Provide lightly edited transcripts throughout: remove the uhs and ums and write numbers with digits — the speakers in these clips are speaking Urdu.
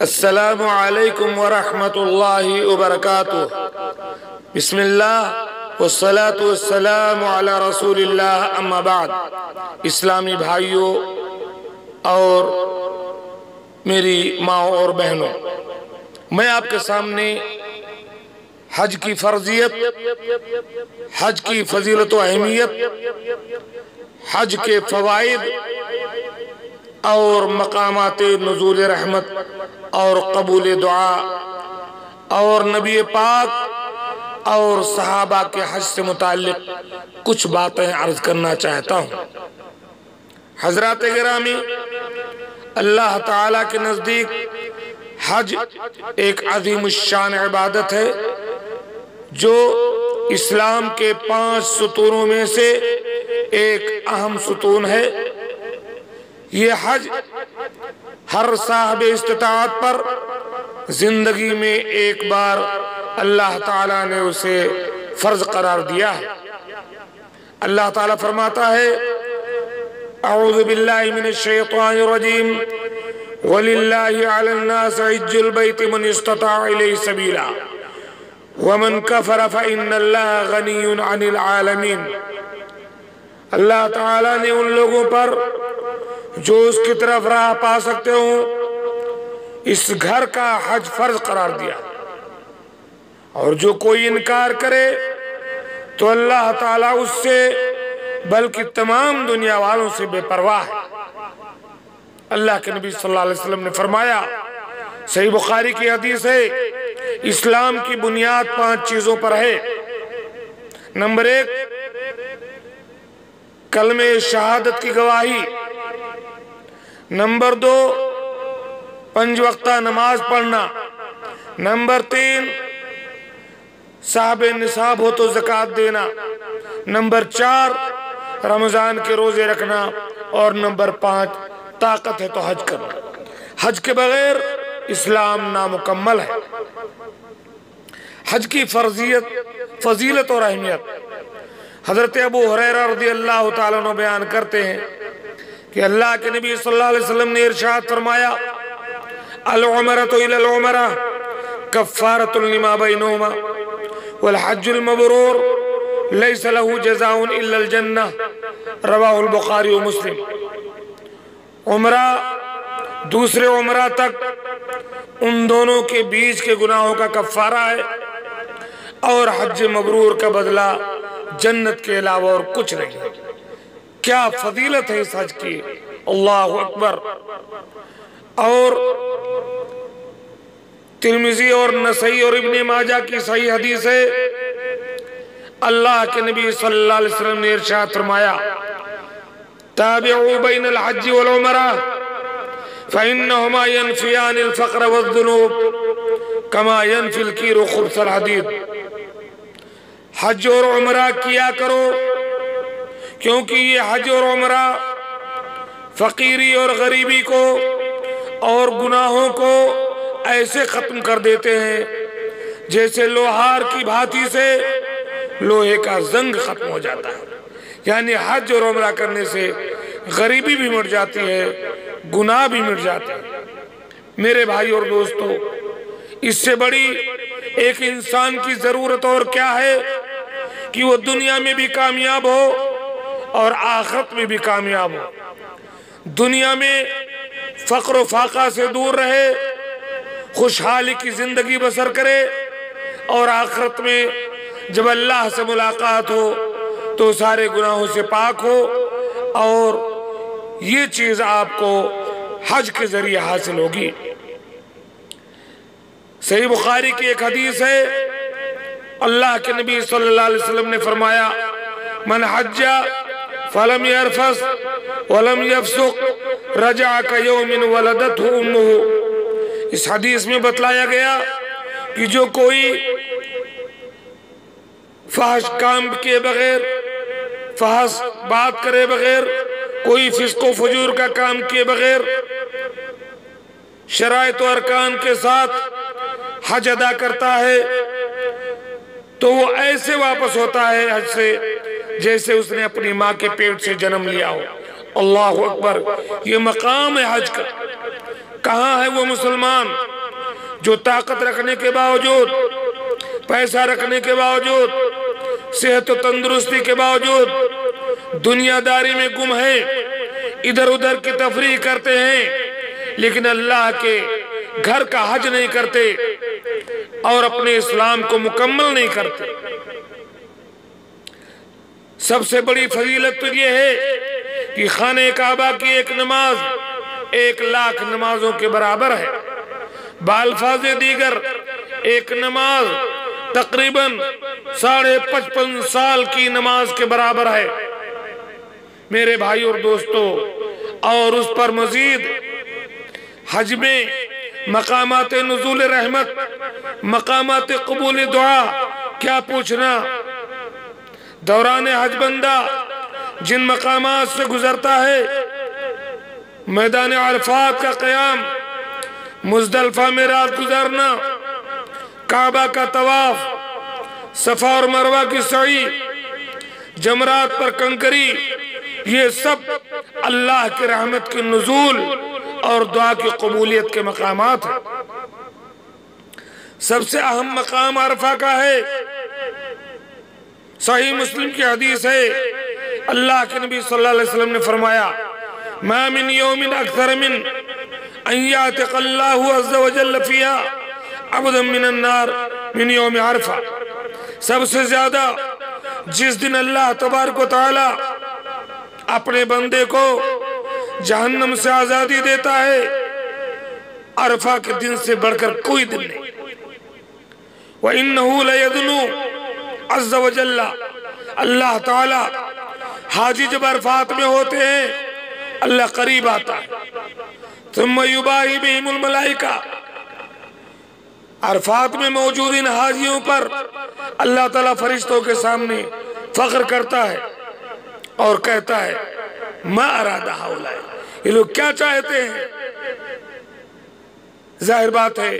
السلام علیکم ورحمۃ اللہ وبرکاتہ۔ بسم اللہ والصلاة والسلام علی رسول اللہ، اما بعد۔ اسلامی بھائیوں اور میری ماں اور بہنوں، میں آپ کے سامنے حج کی فرضیت، حج کی فضیلت و اہمیت، حج کے فوائد اور مقامات نزول رحمت اور قبول دعا اور نبی پاک اور صحابہ کے حج سے متعلق کچھ باتیں عرض کرنا چاہتا ہوں۔ حضرات گرامی، اللہ تعالیٰ کے نزدیک حج ایک عظیم الشان عبادت ہے جو اسلام کے 5 ستونوں میں سے ایک اہم ستون ہے۔ یہ حج ہر صاحب استطاعت پر زندگی میں ایک بار اللہ تعالیٰ نے اسے فرض قرار دیا ہے۔ اللہ تعالیٰ فرماتا ہے، اعوذ باللہ من الشیطان الرجیم، وَلِلَّهِ عَلَى النَّاسِ حِجُّ الْبَيْتِ مَنِ اسْتَطَاعَ إِلَيْهِ سَبِيلًا وَمَنْ كَفَرَ فَإِنَّ اللَّهَ غَنِيٌّ عَنِ الْعَالَمِينَ۔ اللہ تعالیٰ نے ان لوگوں پر جو اس کی طرف راہ پا سکتے ہوں اس گھر کا حج فرض قرار دیا، اور جو کوئی انکار کرے تو اللہ تعالیٰ اس سے بلکہ تمام دنیا والوں سے بے پرواہ ہے۔ اللہ کے نبی صلی اللہ علیہ وسلم نے فرمایا، صحیح بخاری کی حدیث ہے، اسلام کی بنیاد 5 چیزوں پر ہے۔ نمبر 1، کلمہ شہادت کی گواہی۔ نمبر 2، 5 وقتہ نماز پڑھنا۔ نمبر 3، صاحب نصاب ہو تو زکوٰۃ دینا۔ نمبر 4، رمضان کے روزے رکھنا۔ اور نمبر 5، طاقت ہے تو حج کرنا۔ حج کے بغیر اسلام نامکمل ہے۔ حج کی فضیلت اور اہمیت، حضرت ابو ہریرہ رضی اللہ تعالیٰ عنہ بیان کرتے ہیں کہ اللہ کے نبی صلی اللہ علیہ وسلم نے ارشاد فرمایا، العمرۃ الی العمرہ کفارۃ لما بینہما والحج المبرور لیس لہ جزاء الا الجنہ، رواہ البخاری و مسلم۔ عمرہ دوسرے عمرہ تک ان دونوں کے بیچ کے گناہوں کا کفارہ ہے، اور حج مبرور کا بدلہ جنت کے علاوہ اور کچھ نہیں ہے۔ کیا فضیلت ہے اس حج کی، اللہ اکبر۔ اور ترمذی اور نسائی اور ابن ماجہ کی صحیح حدیث ہے، اللہ کے نبی صلی اللہ علیہ وسلم نے ارشاد فرمایا، تابعوا بین الحج والعمرہ فإنہما ینفیان الفقر والذنوب کما ینفی الکیر خبث الحدید۔ حج اور عمرہ کیا کرو، کیونکہ یہ حج اور عمرہ فقیری اور غریبی کو اور گناہوں کو ایسے ختم کر دیتے ہیں جیسے لوہار کی بھاتی سے لوہے کا زنگ ختم ہو جاتا ہے۔ یعنی حج اور عمرہ کرنے سے غریبی بھی مٹ جاتی ہے، گناہ بھی مٹ جاتے ہیں۔ میرے بھائی اور دوستو، اس سے بڑی ایک انسان کی ضرورت اور کیا ہے کہ وہ دنیا میں بھی کامیاب ہو اور آخرت میں بھی کامیاب ہو۔ دنیا میں فقر و فاقہ سے دور رہے، خوشحالی کی زندگی بسر کرے، اور آخرت میں جب اللہ سے ملاقات ہو تو سارے گناہوں سے پاک ہو۔ اور یہ چیز آپ کو حج کے ذریعے حاصل ہوگی۔ صحیح بخاری کی ایک حدیث ہے، اللہ کے نبی صلی اللہ علیہ وسلم نے فرمایا، من حج فلم یرفث ولم یفسق رجع کیوم ولدتہ امہ۔ اس حدیث میں بتلایا گیا کہ جو کوئی فحش کام کیے بغیر، فحش بات کرے بغیر، کوئی فسق و فجور کا کام کیے بغیر، شرائط و ارکان کے ساتھ حج ادا کرتا ہے تو وہ ایسے واپس ہوتا ہے حج سے جیسے اس نے اپنی ماں کے پیٹ سے جنم لیا ہو۔ اللہ اکبر، یہ مقام ہے حج کا۔ کہاں ہے وہ مسلمان جو طاقت رکھنے کے باوجود، پیسہ رکھنے کے باوجود، صحت و تندرستی کے باوجود دنیا داری میں گم ہے، ادھر ادھر کی تفریح کرتے ہیں، لیکن اللہ کے گھر کا حج نہیں کرتے اور اپنے اسلام کو مکمل نہیں کرتے۔ سب سے بڑی فضیلت تو یہ ہے کہ خانہ کعبہ کی ایک نماز 1,00,000 نمازوں کے برابر ہے۔ بالفاظ دیگر ایک نماز تقریباً 55.5 سال کی نماز کے برابر ہے میرے بھائی اور دوستو۔ اور اس پر مزید حج میں مقامات نزول رحمت، مقامات قبول دعا، کیا پوچھنا۔ دوران حج بندہ جن مقامات سے گزرتا ہے، میدان عرفات کا قیام، مزدلفہ میں رات گزارنا، کعبہ کا طواف، صفا اور مروہ کی سعی، جمرات پر کنکری، یہ سب اللہ کی رحمت کے نزول اور دعا کی قبولیت کے مقامات ہیں۔ سب سے اہم مقام عرفہ کا ہے۔ صحیح مسلم کی حدیث ہے، اللہ کے نبی صلی اللہ علیہ وسلم نے فرمایا، ما من یوم اکثر من ان یعتق اللہ عز وجل فیہا عبدا من النار من یوم عرفہ۔ سب سے زیادہ جس دن اللہ تبارک و تعالی اپنے بندے کو جہنم سے آزادی دیتا ہے، عرفہ کے دن سے بڑھ کر کوئی دن نہیں۔ وَإِنَّهُ لَيَدْنُو عز وجل، اللہ تعالی حاجی جب عرفات میں ہوتے ہیں اللہ قریب آتا ہے۔ ثم یباہی بہم الملائکہ، عرفات میں موجود ان حاجیوں پر اللہ تعالیٰ فرشتوں کے سامنے فخر کرتا ہے اور کہتا ہے، ما ارادہ ہؤلاء، یہ لوگ کیا چاہتے ہیں؟ ظاہر بات ہے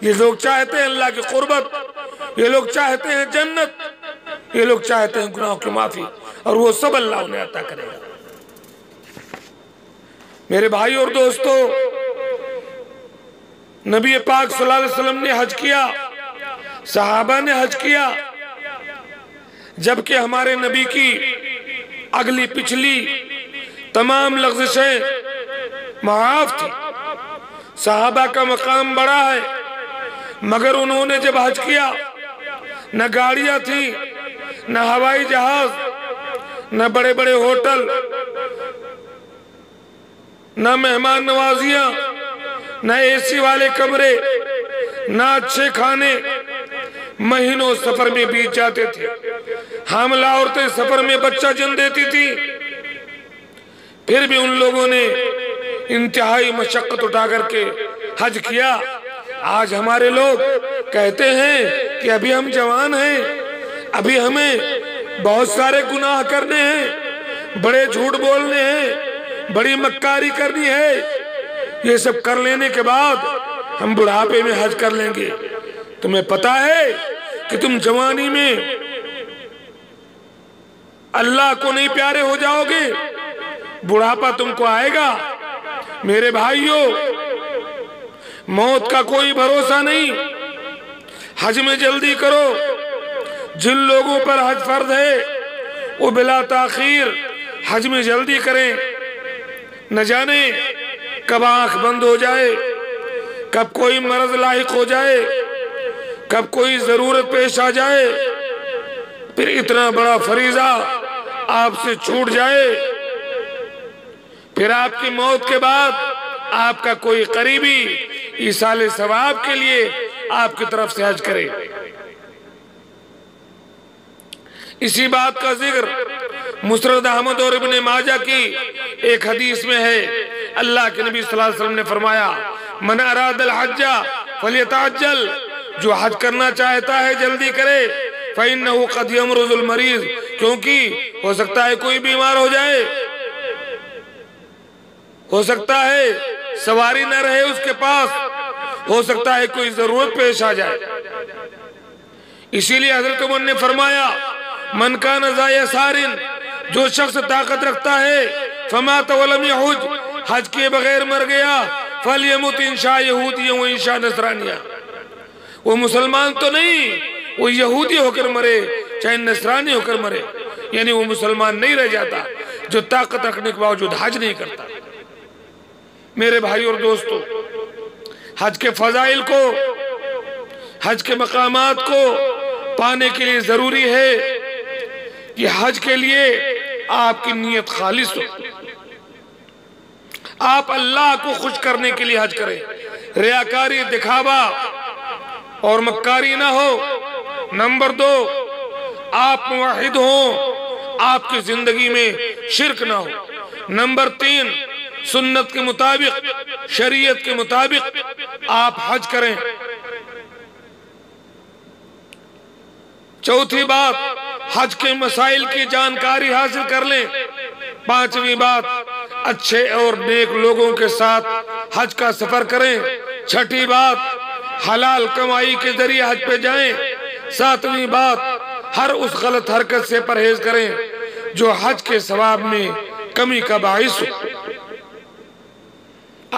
یہ لوگ چاہتے ہیں اللہ کی قربت، یہ لوگ چاہتے ہیں جنت، یہ لوگ چاہتے ہیں گناہوں کی معافی، اور وہ سب اللہ انہیں عطا کرے گا۔ میرے بھائی اور دوستو، نبی پاک صلی اللہ علیہ وسلم نے حج کیا، صحابہ نے حج کیا، جبکہ ہمارے نبی کی اگلی پچھلی تمام لغزشیں معاف تھی۔ صحابہ کا مقام بڑا ہے، مگر انہوں نے جب حج کیا، نہ گاڑیاں تھیں، نہ ہوائی جہاز، نہ بڑے بڑے ہوٹل، نہ مہمان نوازیاں، نہ اے سی والے کمرے، نہ اچھے کھانے۔ مہینوں سفر میں بیت جاتے تھے، حاملہ عورتیں سفر میں بچہ جن دیتی تھی، پھر بھی ان لوگوں نے انتہائی مشقت اٹھا کر کے حج کیا۔ آج ہمارے لوگ کہتے ہیں کہ ابھی ہم جوان ہیں، ابھی ہمیں بہت سارے گناہ کرنے ہیں، بڑے جھوٹ بولنے ہیں، بڑی مکاری کرنی ہے، یہ سب کر لینے کے بعد ہم بڑھاپے میں حج کر لیں گے۔ تمہیں پتا ہے کہ تم جوانی میں اللہ کو نہیں پیارے ہو جاؤ گے، بڑھاپا تم کو آئے گا۔ میرے بھائیوں، موت کا کوئی بھروسہ نہیں، حج میں جلدی کرو۔ جن لوگوں پر حج فرض ہے وہ بلا تاخیر حج میں جلدی کریں، نہ جانے کب آنکھ بند ہو جائے، کب کوئی مرض لاحق ہو جائے، کب کوئی ضرورت پیش آ جائے، پھر اتنا بڑا فریضہ آپ سے چھوٹ جائے، پھر آپ کی موت کے بعد آپ کا کوئی قریبی ایصال ثواب کے لیے آپ کی طرف سے حج کرے۔ اسی بات کا ذکر مسند احمد اور ابن ماجہ کی ایک حدیث میں ہے۔ اللہ کے نبی صلی اللہ علیہ وسلم نے فرمایا، من اراد الحج فلیتعجل، جو حج کرنا چاہتا ہے جلدی کرے، فإنه قد يمرض المریض، کیونکہ ہو سکتا ہے کوئی بیمار ہو جائے، ہو سکتا ہے سواری نہ رہے اس کے پاس، ہو سکتا ہے کوئی ضرورت پیش آ جائے۔ اسی لیے حضرت عمر نے فرمایا، من کان ذا یسار، جو شخص طاقت رکھتا ہے، فمات ولم یحج، حج کیے بغیر مر گیا، فَلْيَمُتْ إِنْ شَاءَ يَهُودِيًا وَإِنْ شَاءَ نَصْرَانِيًا۔ وہ مسلمان تو نہیں، وہ یہودی ہو کر مرے چاہے نصرانی ہو کر مرے، یعنی وہ مسلمان نہیں رہ جاتا جو طاقت رکھنے کے باوجود حج نہیں کرتا۔ میرے بھائی اور دوستو، حج کے فضائل کو، حج کے مقامات کو پانے کے لیے ضروری ہے کہ حج کے لیے آپ کی نیت خالص ہو، آپ اللہ کو خوش کرنے کے لیے حج کریں، ریاکاری، دکھاوا اور مکاری نہ ہو۔ نمبر 2، آپ موحد ہوں، آپ کی زندگی میں شرک نہ ہو۔ نمبر 3، سنت کے مطابق، شریعت کے مطابق آپ حج کریں۔ چوتھی بات، حج کے مسائل کی جانکاری حاصل کر لیں۔ پانچویں بات، اچھے اور نیک لوگوں کے ساتھ حج کا سفر کریں۔ چھٹی بات، حلال کمائی کے ذریعے حج پہ جائیں۔ ساتویں بات، ہر اس غلط حرکت سے پرہیز کریں جو حج کے ثواب میں کمی کا باعث ہو۔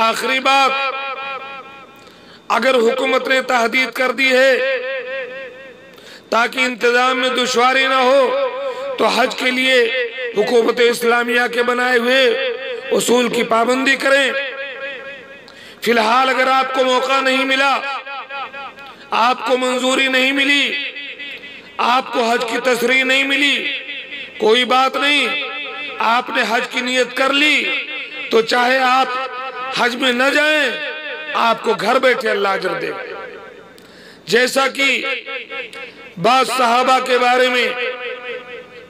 آخری بات، اگر حکومت نے تحدید کر دی ہے تاکہ انتظام میں دشواری نہ ہو تو حج کے لیے حکومت اسلامیہ کے بنائے ہوئے اصول کی پابندی کریں۔ فی الحال اگر آپ کو موقع نہیں ملا، آپ کو منظوری نہیں ملی، آپ کو حج کی تصریح نہیں ملی، کوئی بات نہیں، آپ نے حج کی نیت کر لی تو چاہے آپ حج میں نہ جائیں، آپ کو گھر بیٹھے اللہ اجر دے گا۔ جیسا کہ بعض صحابہ کے بارے میں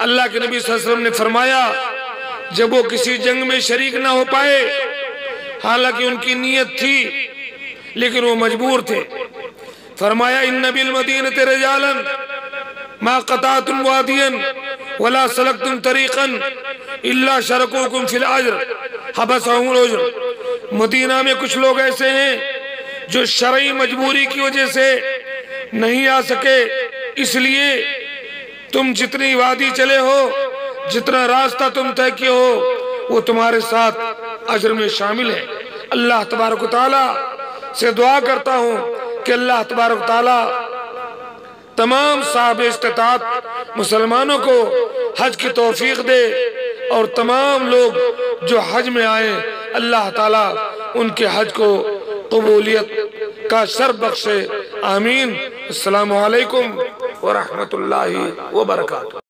اللہ کے نبی صلی اللہ علیہ وسلم نے فرمایا، جب وہ کسی جنگ میں شریک نہ ہو پائے، حالانکہ ان کی نیت تھی لیکن وہ مجبور تھے، فرمایا ان بالمدینۃ رجالا ما قطعتم وادیا ولا سلکتم طریقا الا شرکوکم فی الاجر حبسہم الاجر۔ مدینہ میں کچھ لوگ ایسے ہیں جو شرعی مجبوری کی وجہ سے نہیں آ سکے، اس لیے تم جتنی وادی چلے ہو، جتنا راستہ تم طے کیے ہو، وہ تمہارے ساتھ اجر میں شامل ہے۔ اللہ تبارک و تعالیٰ سے دعا کرتا ہوں کہ اللہ تبارک و تعالیٰ تمام صاحب استطاعت مسلمانوں کو حج کی توفیق دے، اور تمام لوگ جو حج میں آئیں اللہ تعالیٰ ان کے حج کو قبولیت کا شرف بخشے، آمین۔ السلام علیکم ورحمۃ اللہ وبرکاتہ۔